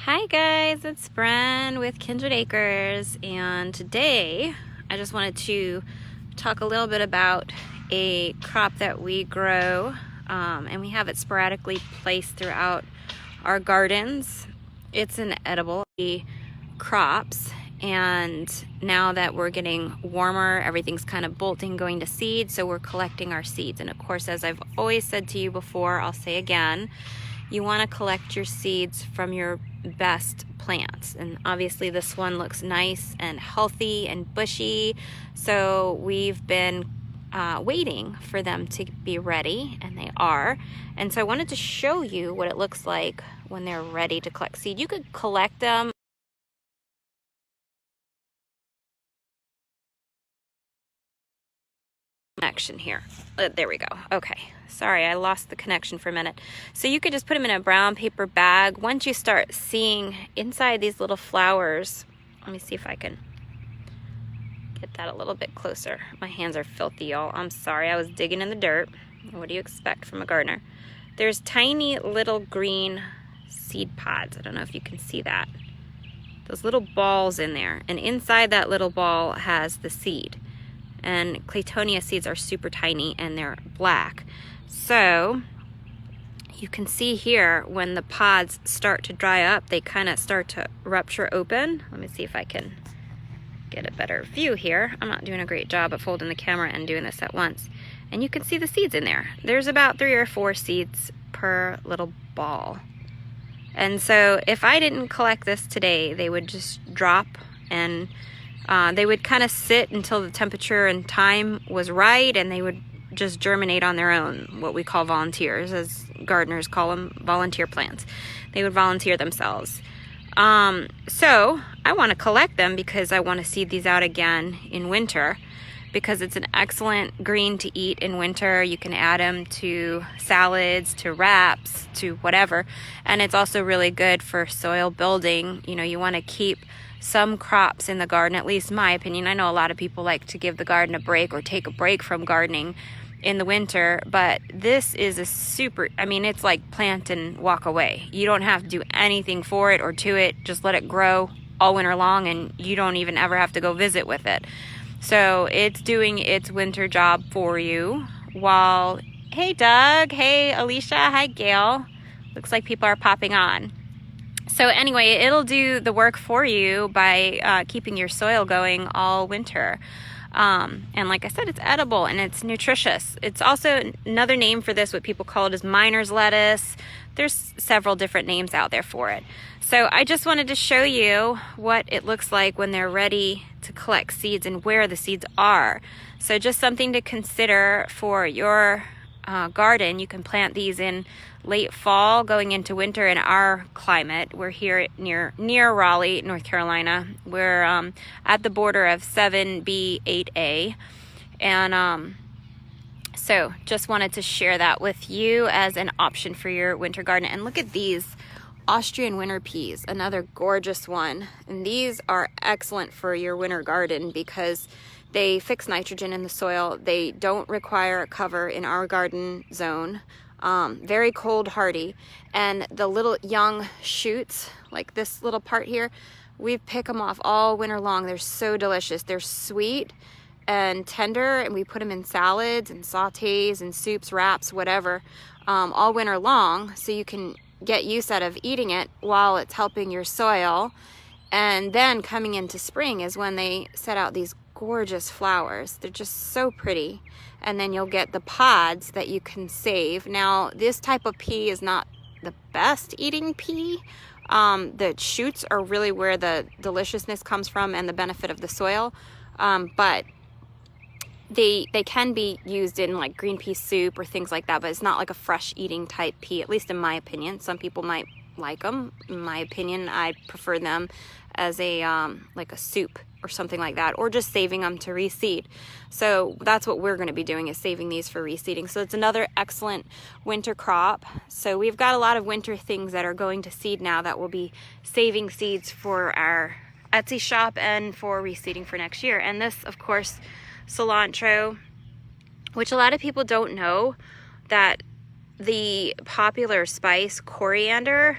Hi guys, it's Bren with Kindred Acres, and today I just wanted to talk a little bit about a crop that we grow, and we have it sporadically placed throughout our gardens. It's an edible crops, and now that we're getting warmer, everything's kind of bolting, going to seed, so we're collecting our seeds. And of course, as I've always said to you before, I'll say again, you want to collect your seeds from your best plants. And obviously this one looks nice and healthy and bushy, so we've been waiting for them to be ready, and they are. And so I wanted to show you what it looks like when they're ready to collect seed. You could collect them connection here. There we go. Okay, sorry, I lost the connection for a minute. So you could just put them in a brown paper bag. Once you start seeing inside these little flowers, let me see if I can get that a little bit closer. My hands are filthy, y'all. I'm sorry, I was digging in the dirt. What do you expect from a gardener? There's tiny little green seed pods. I don't know if you can see that. Those little balls in there, and inside that little ball has the seed. And Claytonia seeds are super tiny and they're black. So you can see here when the pods start to dry up, they kind of start to rupture open. Let me see if I can get a better view here. I'm not doing a great job of holding the camera and doing this at once. And you can see the seeds in there. There's about 3 or 4 seeds per little ball. And so if I didn't collect this today, they would just drop, and they would kind of sit until the temperature and time was right, and they would just germinate on their own, what we call volunteers, as gardeners call them, volunteer plants. They would volunteer themselves. So I want to collect them because I want to seed these out again in winter, because it's an excellent green to eat in winter. You can add them to salads, to wraps, to whatever. And it's also really good for soil building. You know, you want to keep some crops in the garden, at least my opinion. I know a lot of people like to give the garden a break or take a break from gardening in the winter, but this is a super, I mean, it's like plant and walk away. You don't have to do anything for it or to it. Just let it grow all winter long, and you don't even ever have to go visit with it. So it's doing its winter job for you while, hey Doug, hey Alicia, hi Gail. Looks like people are popping on. So anyway, it'll do the work for you by keeping your soil going all winter. And like I said, it's edible and it's nutritious. It's also another name for this, what people call it is miner's lettuce. There's several different names out there for it. So I just wanted to show you what it looks like when they're ready to collect seeds and where the seeds are. So just something to consider for your garden. You can plant these in late fall going into winter in our climate. We're here near Raleigh, North Carolina. We're at the border of 7B, 8A. And so just wanted to share that with you as an option for your winter garden. And look at these Austrian winter peas, another gorgeous one. And these are excellent for your winter garden because they fix nitrogen in the soil. They don't require a cover in our garden zone. Very cold hardy. And the little young shoots, like this little part here, we pick them off all winter long. They're so delicious. They're sweet and tender, and we put them in salads and sautés and soups, wraps, whatever, all winter long, so you can get use out of eating it while it's helping your soil. And then coming into spring is when they set out these gorgeous flowers. They're just so pretty. And then you'll get the pods that you can save. Now, this type of pea is not the best eating pea. The shoots are really where the deliciousness comes from and the benefit of the soil. But they can be used in like green pea soup or things like that, but it's not like a fresh eating type pea, at least in my opinion. Some people might like them. In my opinion, I prefer them as a like a soup or something like that, or just saving them to reseed. So that's what we're going to be doing, is saving these for reseeding. So it's another excellent winter crop. So we've got a lot of winter things that are going to seed now that will be saving seeds for our Etsy shop and for reseeding for next year. And this, of course, cilantro, which a lot of people don't know, that the popular spice coriander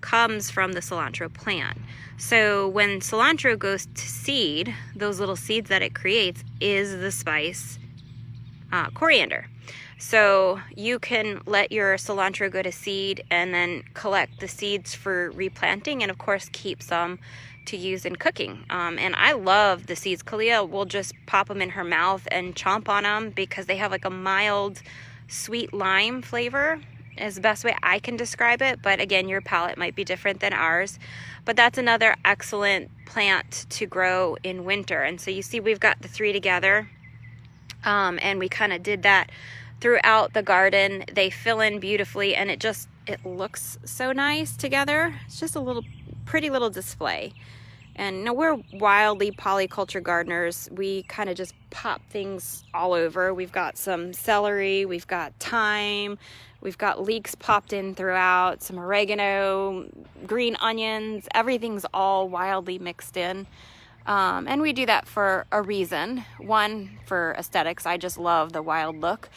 comes from the cilantro plant. So when cilantro goes to seed, those little seeds that it creates is the spice coriander. So you can let your cilantro go to seed and then collect the seeds for replanting, and of course keep some to use in cooking. And I love the seeds. Kalia will just pop them in her mouth and chomp on them because they have like a mild sweet lime flavor is the best way I can describe it. But again, your palate might be different than ours. But that's another excellent plant to grow in winter. And so you see we've got the three together. And we kind of did that throughout the garden. They fill in beautifully, and it looks so nice together. It's just a little pretty little display. And you know, we're wildly polyculture gardeners. We kind of just pop things all over. We've got some celery, we've got thyme, we've got leeks popped in throughout, some oregano, green onions. Everything's all wildly mixed in. And we do that for a reason. One, for aesthetics. I just love the wild look.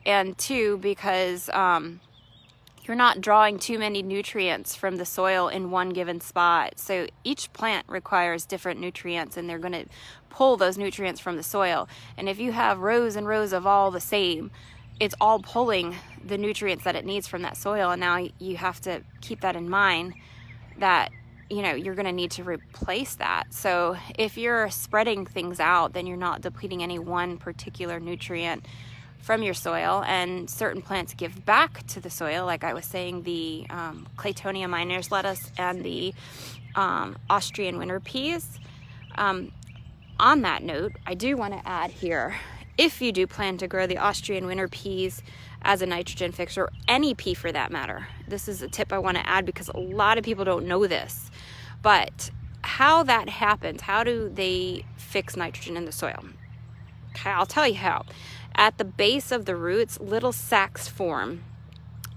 And two, because you're not drawing too many nutrients from the soil in one given spot. So each plant requires different nutrients, and they're going to pull those nutrients from the soil. And if you have rows and rows of all the same, it's all pulling the nutrients that it needs from that soil. And now you have to keep that in mind, that you know, you're going to need to replace that. So if you're spreading things out, then you're not depleting any one particular nutrient from your soil. And certain plants give back to the soil, like I was saying, the Claytonia miner's lettuce and the Austrian winter peas. On that note, I do want to add here, if you do plan to grow the Austrian winter peas as a nitrogen fixer, or any pea for that matter, this is a tip I want to add because a lot of people don't know this. But how that happens, how do they fix nitrogen in the soil? Okay, I'll tell you how. At the base of the roots, little sacs form,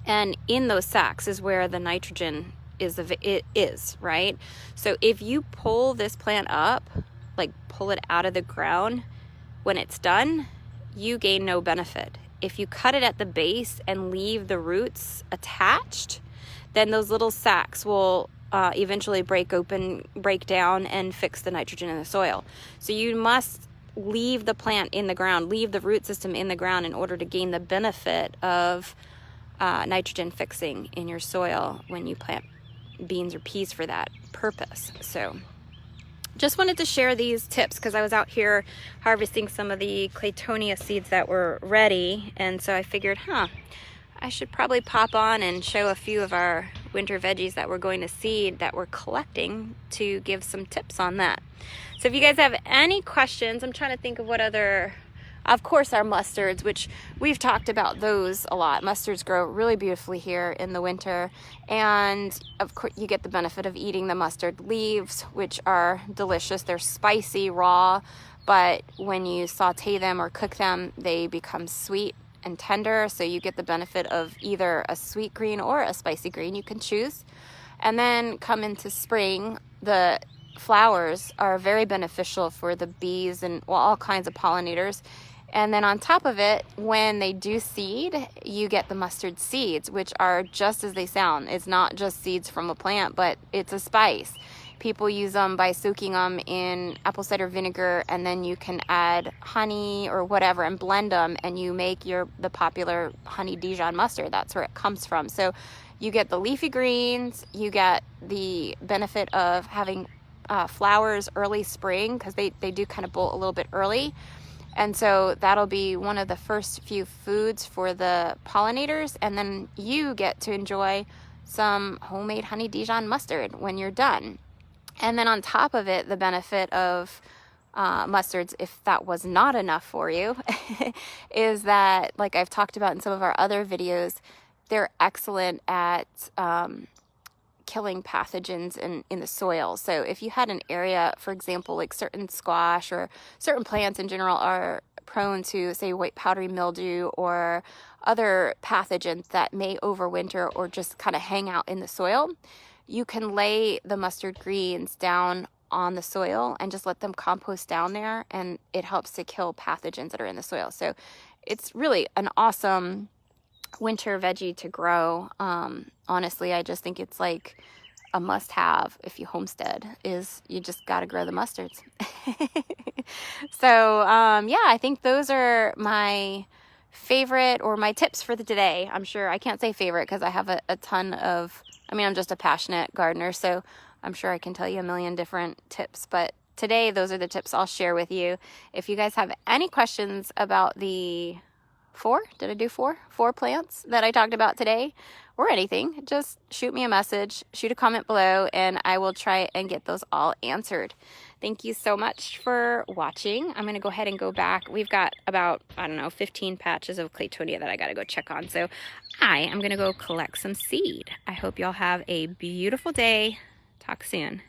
and in those sacs is where the nitrogen is, right? So if you pull this plant up, like pull it out of the ground, when it's done, you gain no benefit. If you cut it at the base and leave the roots attached, then those little sacs will eventually break down, and fix the nitrogen in the soil. So you must leave the plant in the ground, leave the root system in the ground in order to gain the benefit of nitrogen fixing in your soil when you plant beans or peas for that purpose. So just wanted to share these tips because I was out here harvesting some of the Claytonia seeds that were ready, and so I figured, I should probably pop on and show a few of our winter veggies that we're going to seed that we're collecting, to give some tips on that. So if you guys have any questions, I'm trying to think of what other, of course our mustards, which we've talked about those a lot. Mustards grow really beautifully here in the winter, and of course you get the benefit of eating the mustard leaves, which are delicious. They're spicy raw, but when you saute them or cook them, they become sweet and tender, so you get the benefit of either a sweet green or a spicy green. You can choose. And then come into spring, the flowers are very beneficial for the bees and all kinds of pollinators. And then on top of it, when they do seed, you get the mustard seeds, which are just as they sound. It's not just seeds from a plant, but it's a spice. People use them by soaking them in apple cider vinegar, and then you can add honey or whatever and blend them, and you make the popular honey Dijon mustard. That's where it comes from. So you get the leafy greens, you get the benefit of having flowers early spring, because they do kind of bolt a little bit early. And so that'll be one of the first few foods for the pollinators, and then you get to enjoy some homemade honey Dijon mustard when you're done. And then on top of it, the benefit of mustards, if that was not enough for you, is that, like I've talked about in some of our other videos, they're excellent at killing pathogens in the soil. So if you had an area, for example, like certain squash or certain plants in general are prone to, say, white powdery mildew or other pathogens that may overwinter or just kind of hang out in the soil, you can lay the mustard greens down on the soil and just let them compost down there, and it helps to kill pathogens that are in the soil. So it's really an awesome winter veggie to grow. Honestly, I just think it's like a must-have if you homestead, is you just got to grow the mustards. So yeah, I think those are my favorite, or my tips for the today. I'm sure I can't say favorite because I have a ton of, I mean, I'm just a passionate gardener, so I'm sure I can tell you a million different tips, but today those are the tips I'll share with you. If you guys have any questions about the did I do four plants that I talked about today, or anything, just shoot me a message, shoot a comment below, and I will try and get those all answered. Thank you so much for watching. I'm going to go ahead and go back. We've got about, I don't know, 15 patches of Claytonia that I got to go check on. So I am going to go collect some seed. I hope y'all have a beautiful day. Talk soon.